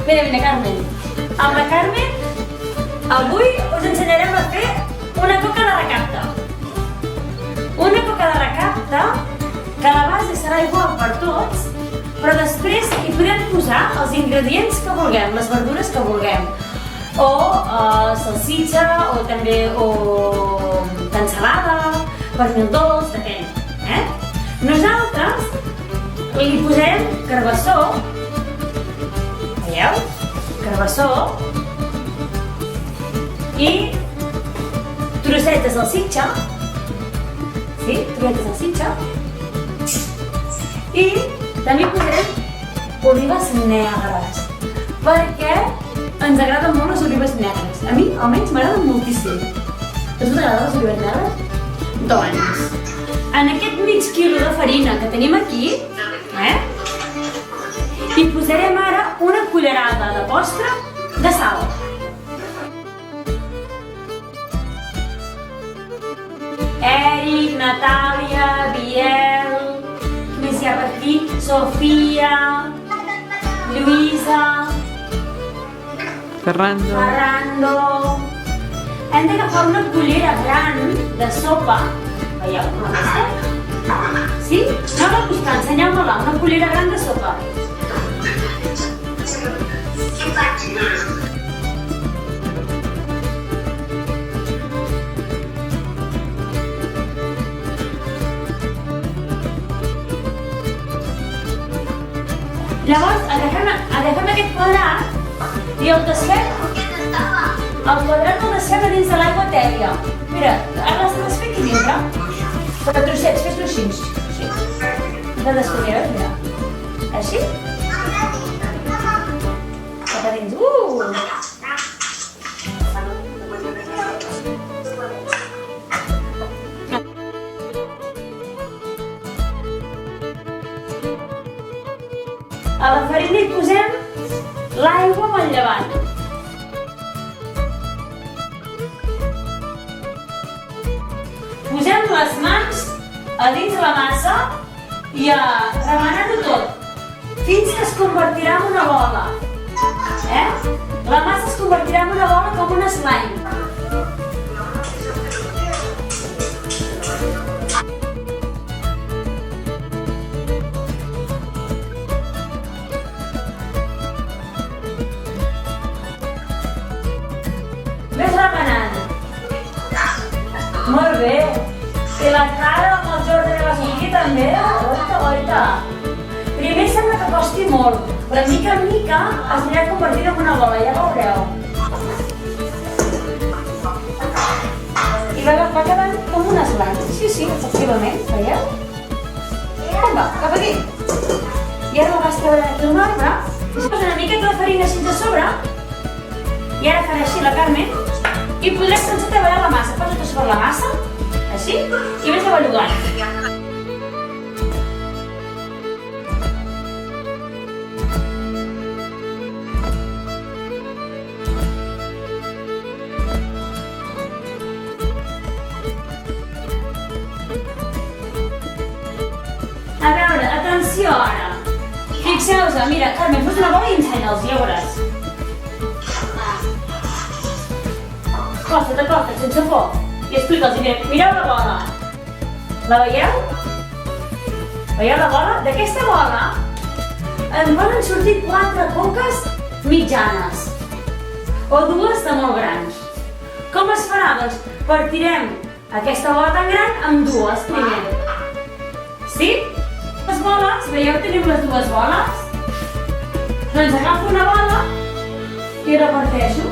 Mira, Carmen. Amb la Carmen, avui us ensenyarem a fer una coca de recapte. Una coca de recapte que la base serà igual per tots, però després hi podem posar els ingredients que vulguem, les verdures que vulguem. O salsitxa, o també cansalada, pernil dolç, depèn. Nosaltres li posarem carbassó, veieu? Carbassó i trossets de salsitxa, sí, trossets de salsitxa, i també posarem olives negres, perquè ens agraden molt les olives negres. A mi, almenys, m'agraden moltíssim. A tu t'agraden les olives negres? Doncs, en aquest mig quilo de farina que tenim aquí, hi posarem ara una cullerada de postre de sal. Eric, Natàlia, Biel, qui més hi ha per aquí? Sofia, Lluïsa, Ferrando. Hem d'agafar una cullera gran de sopa. Veieu com aquesta? Sí? Aneu a buscar, ensenyeu-me-la, una cullera gran de sopa. Llavors agafem aquest quadrat i el desfem. El quadrat el desfem a dins de l'aigua tèbia. Mira, ara l'has de desfer aquí dintre. Però trossets, fes-lo així. De desfer, mira. Així? Cap a dins. A la farina hi posem l'aigua amb el llevat. Posem les mans a dins la massa i a remenar-ho tot, fins que es convertirà en una bola. La massa es convertirà en una bola com un slime. Ves remenant. Molt bé. I la cara amb el Jordi de la Sofia també? Oita. Primer sembla que costi molt, però mica en mica es anirà convertint en una bola, ja veureu. I va quedant com un slime. Sí, efectivament, veieu? Va, cap aquí. I ara la vas treure aquí al marbre, i es posa una miqueta de farina així a sobre, i ara farà així la Carmen, i podràs sense treballar la massa. Posa-te sobre la massa, així, i vés avallugant. A veure, atenció ara. Fixeu-vos, mira, Carmen, fos una bola i ensenya'ls, ja veuràs. Acosta't, sense por. I explica'ls, mireu la bola. La veieu? Veieu la bola? D'aquesta bola en poden sortir 4 coques mitjanes o 2 de molt grans. Com es farà? Doncs partirem aquesta bola tan gran amb 2 primer. Sí? Les boles, veieu, tenim les 2 boles? Doncs agafo una bola i reparteixo.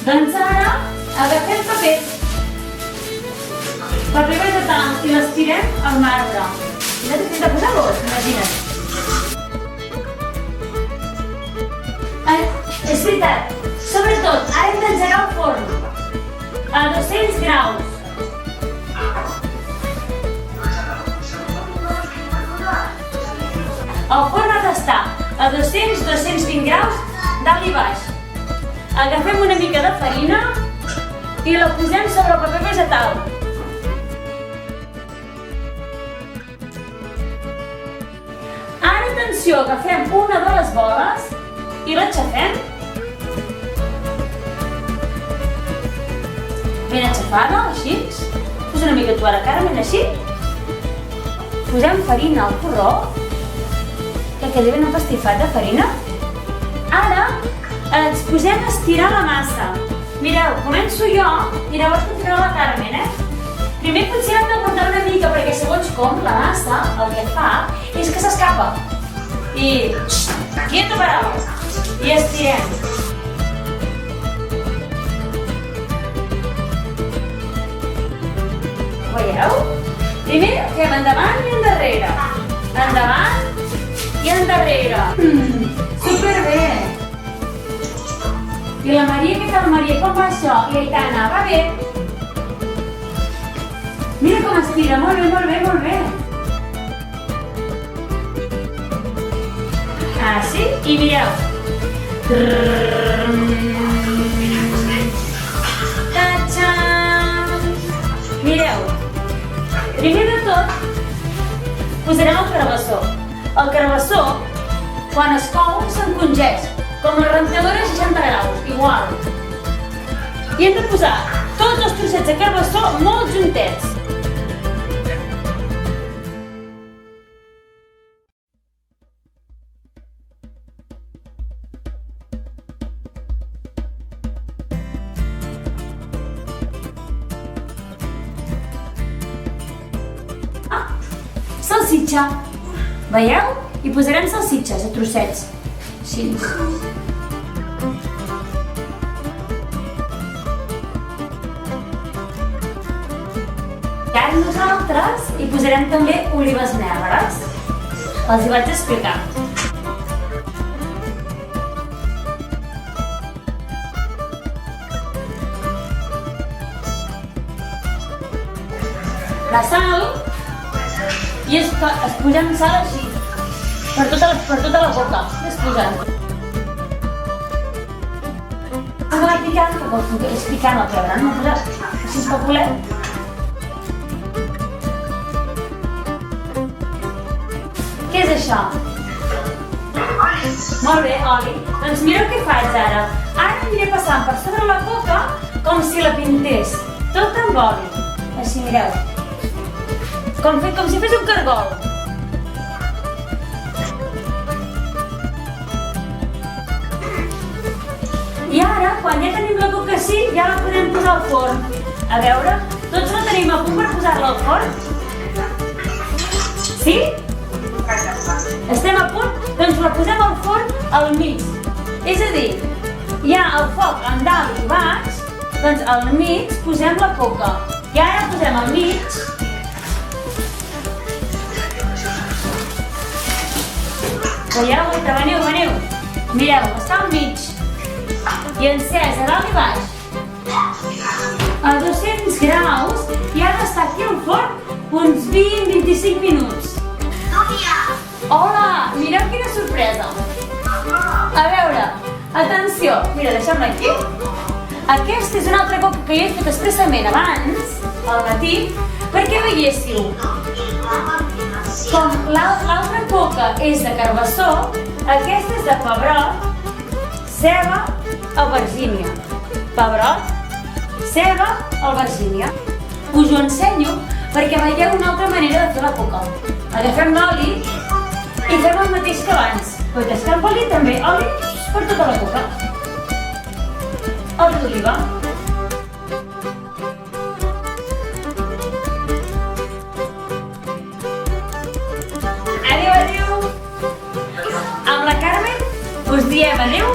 Doncs ara agafem paper vegetal i l'estirem al marbre. Ja t'he de posar l'os, imagina't. És veritat, sobretot, ara hem d'engegar el forn a 200 graus. El forn ha d'estar a 200-220 graus dalt i baix. Agafem una mica de farina i la posem sobre el paper vegetal. Ara atenció, agafem una de les boles i l'aixafem. Ben aixafada, així. Posa una mica tu ara, Carmen, així. Posem farina al porró, que quedi ben empastifat de farina. Ara ens posem a estirar la massa. Mireu, començo jo i llavors continuarà la Carmen, Primer potser hem de portar una mica perquè segons com la massa el que fa és que s'escapa. I... quieto parau. I estirem. Veieu? Primer fem endavant i endarrere. Endavant i endarrere. Superbé. I la Maria, què tal, Maria? Com va això? I Aitana, va bé? Mira com estira, molt bé, molt bé, molt bé. Així, i mireu. Ta-txan! Mireu. Primer de tot, posarem el carabassó. El carabassó, quan es cou, s'encongeix, com la rentadora a 60 graus, igual. I hem de posar tots els trossets de carabassó molt juntets. Salsitxa. Veieu? Hi posarem salsitxes a trossets. Així. I ara nosaltres hi posarem també olives negres. Els hi vaig explicar. La sal, i es posem sal així, per tota la boca, es posem. Ara va picant, que és picant el pebre, no? Posa així un pocolet. Què és això? Molt bé, oli. Doncs mireu què faig ara. Ara aniré passant per sobre la coca com si la pintés, tot amb oli. Així, mireu. Com si fes un cargol. I ara, quan ja tenim la coca així, ja la podem posar al forn. A veure, tots la tenim a punt per posar-la al forn? Sí? Estem a punt? Doncs la posem al forn al mig. És a dir, hi ha el foc en dalt i baix, doncs al mig posem la coca. I ara posem al mig. Veieu? Veniu. Mireu, està al mig. I encès a dalt i baix. A 200 graus i ha d'estar aquí al forn uns 20-25 minuts. Hola! Mireu quina sorpresa. A veure, atenció. Mira, deixem-la aquí. Aquesta és una altra coca que he fet expressament abans, al matí, perquè veiéssiu. Com l'altra coca és de carbassó, aquesta és de pebrot, ceba, albergínia. Pebrot, ceba, albergínia. Us ho ensenyo perquè veieu una altra manera de fer la coca. Agafem l'oli i fem el mateix que abans. Però tastem oli també, oli per tota la coca. Oli d'oliva. Adéu. Amb la Carmen us diem adéu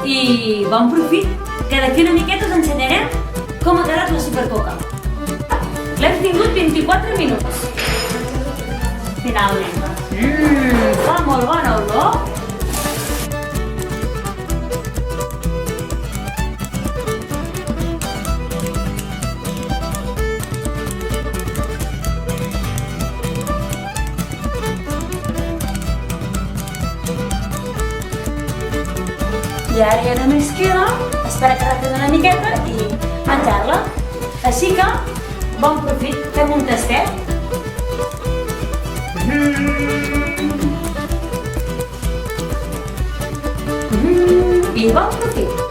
i bon profit, que d'aquí una miqueta us ensenyarem com ha quedat la supercoca. L'hem tingut 24 minuts. Finalment. Fa molt bona olor. I ara ja només queda esperar que ratllin una miqueta i menjar-la. Així que, bon profit, fem un tastet. I bon profit!